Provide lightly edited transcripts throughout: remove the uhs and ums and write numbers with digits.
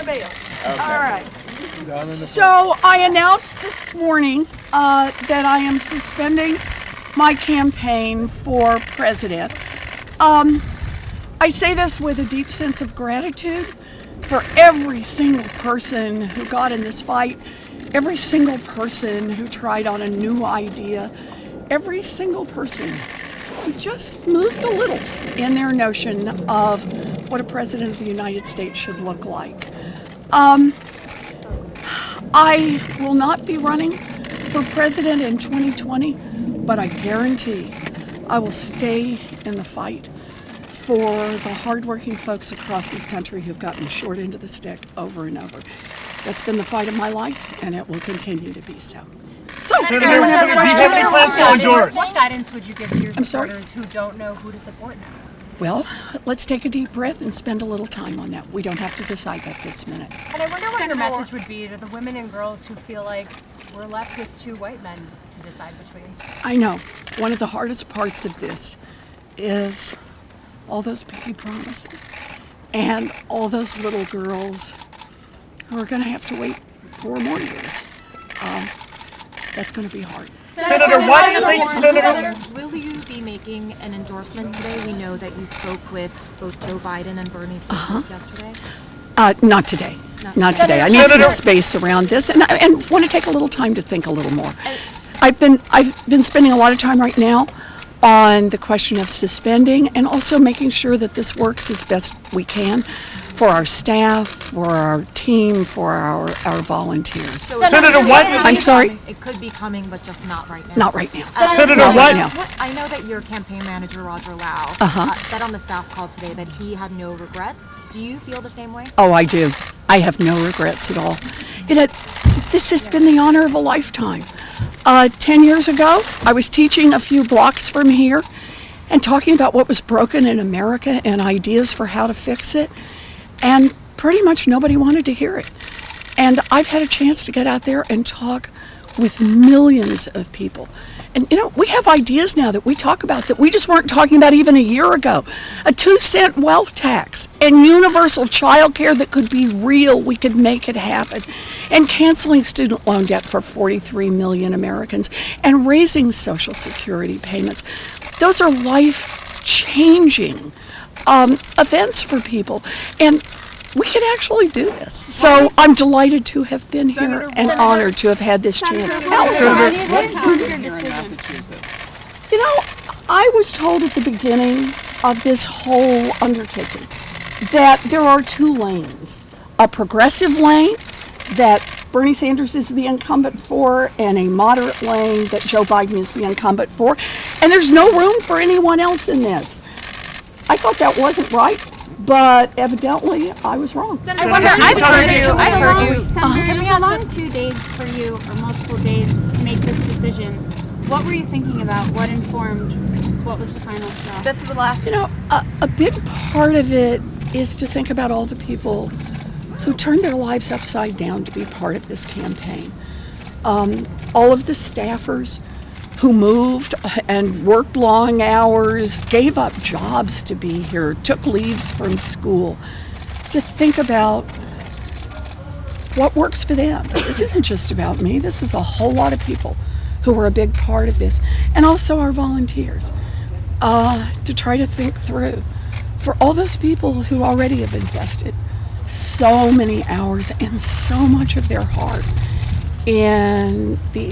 prevails. Okay. All right. So I announced this morning that I am suspending my campaign for president. I say this with a deep sense of gratitude for every single person who got in this fight, every single person who tried on a new idea, every single person who just moved a little in their notion of what a president of the United States should look like. I will not be running for president in 2020, but I guarantee I will stay in the fight for the hardworking folks across this country who've gotten the short end of the stick over and over. That's been the fight of my life, and it will continue to be so. So, Senator, what guidance would you give to your supporters who don't know who to support now? Well, let's take a deep breath and spend a little time on that. We don't have to decide that this minute. And I wonder what your message would be to the women and girls who feel like we're left with two white men to decide between. I know. One of the hardest parts of this is all those pinky promises and all those little girls who are going to have to wait 4 more years. That's going to be hard. Senator, why do you think, Senator? Will you be making an endorsement today? We know that you spoke with both Joe Biden and Bernie Sanders yesterday. Not today. Not today. I need some space around this, and want to take a little time to think a little more. I've been spending a lot of time right now on the question of suspending and also making sure that this works as best we can for our staff, for our team, for our volunteers. So Senator, what? I'm sorry? It could be coming, but just not right now. Not right now. Senator, Not what? right now. I know that your campaign manager, Roger Lau, said on the staff call today that he had no regrets. Do you feel the same way? Oh, I do. I have no regrets at all. This has been the honor of a lifetime. 10 years ago, I was teaching a few blocks from here and talking about what was broken in America and ideas for how to fix it. And pretty much nobody wanted to hear it. And I've had a chance to get out there and talk with millions of people. And we have ideas now that we talk about that we just weren't talking about even a year ago. A 2-cent wealth tax and universal child care that could be real. We could make it happen. And canceling student loan debt for 43 million Americans and raising Social Security payments. Those are life-changing events for people, and we can actually do this. So I'm delighted to have been here and honored to have had this chance. I was told at the beginning of this whole undertaking that there are 2 lanes. A progressive lane that Bernie Sanders is the incumbent for, and a moderate lane that Joe Biden is the incumbent for, and there's no room for anyone else in this. I thought that wasn't right, but evidently I was wrong. I wonder, I've heard you. Senator, it was a long 2 days for you, or multiple days, to make this decision. What were you thinking about? What informed? What was the final straw? This is the last. A big part of it is to think about all the people who turned their lives upside down to be part of this campaign. All of the staffers who moved and worked long hours, gave up jobs to be here, took leaves from school, to think about what works for them. This isn't just about me. This is a whole lot of people who were a big part of this, and also our volunteers, to try to think through for all those people who already have invested so many hours and so much of their heart in the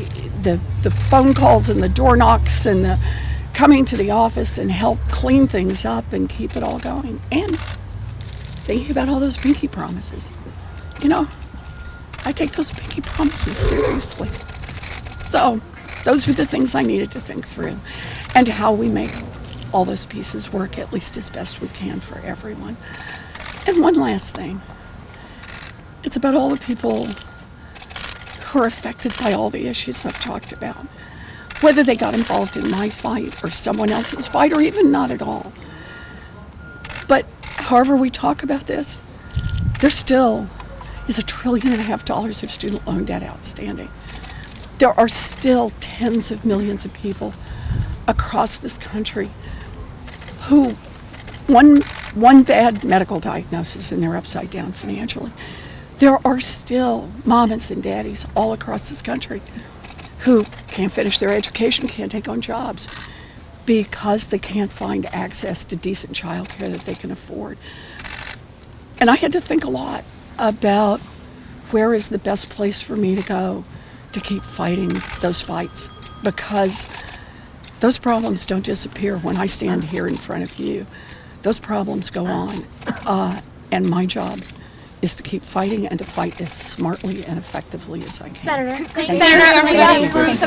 phone calls and the door knocks and the coming to the office and help clean things up and keep it all going. And thinking about all those pinky promises. I take those pinky promises seriously. So those were the things I needed to think through, and how we make all those pieces work at least as best we can for everyone. And one last thing. It's about all the people who are affected by all the issues I've talked about, whether they got involved in my fight or someone else's fight, or even not at all. But however we talk about this, there still is $1.5 trillion of student loan debt outstanding. There are still tens of millions of people across this country who one bad medical diagnosis and they're upside down financially. There are still mamas and daddies all across this country who can't finish their education, can't take on jobs because they can't find access to decent childcare that they can afford. And I had to think a lot about where is the best place for me to go to keep fighting those fights, because those problems don't disappear when I stand here in front of you. Those problems go on, and my job is to keep fighting and to fight as smartly and effectively as I can. Senator. Senator, Bruce.